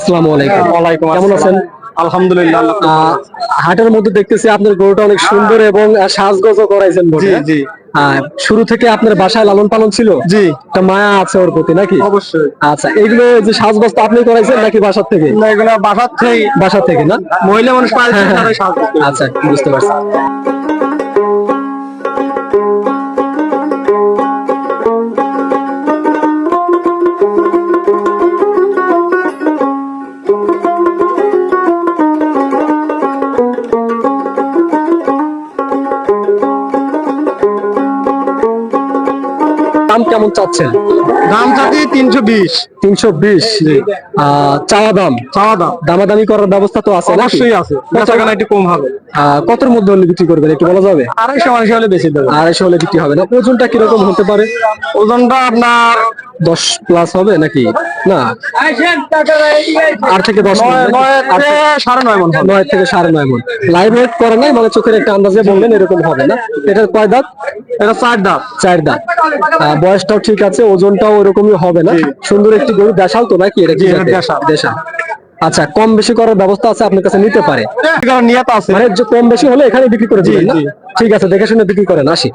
আসসালামু আলাইকুম। ওয়ালাইকুম কেমন আসসালাম। আছেন? আলহামদুলিল্লাহ, আল্লাহ খুব ভালো আছে। হাটের মধ্যে দেখতেছি আপনার গরুটা অনেক সুন্দর এবং সাজগোজও করাইছেন বটে। জি, জি। শুরু থেকে আপনার বাসায় লালন পালন ছিল? জি। একটা মায়া আছে ওর প্রতি নাকি? অবশ্যই। আচ্ছা, এগুলো যে সাজগোজ তো আপনি করাইছেন নাকি বাসার থেকে? না, এগুলো বাসার থেকে, বাসা থেকে না? মহিলা মানুষ পালছে, হ্যাঁ, হ্যাঁ, তারাই সাহায্য করে। আচ্ছা, বুঝতে পারছি। দাম কেমন চাচ্ছেন? দাম চাচ্ছি 320। 320 চাওয়া দাম। চাওয়া দাম দামাদামি করার ব্যবস্থা তো আছে নাকি? অবশ্যই আছে, বেচাকেনা একটু কম হবে। কতর মধ্যে হলে বিক্রি করবেন একটু বলা যাবে? 250 হলে বেশি দেবো। 250 হলে বিক্রি হবে না? ওজনটা কিরকম হতে পারে? ওজনটা আপনার 10 প্লাস হবে নাকি? না, 8 থেকে 10 মণ নাকি? 9.5 মণ হবে। 9 থেকে 9.5 মণ। লাইভ ওয়েট করে নাই মানে চোখের একটা আন্দাজে বললেন এরকম হবে না? এটার কয় দাঁত? এটা 4 দাঁত। 4 দাঁত। বয়সটাও ঠিক আছে, ওজনটাও ওরকমই হবে না? সুন্দর একটি গরু, দেশাল তো নাকি? এটা কি জি, এটা জাতের? দেশাল। দেশাল। আচ্ছা, কম বেশি করার ব্যবস্থা আছে, আপনার কাছে নিতে পারে? নিয়ত আছে। মানে যে কম বেশি হলে এখানে বিক্রি করে দিবেন না? জি। ঠিক আছে, দেখে শুনে বিক্রি করেন। আসি।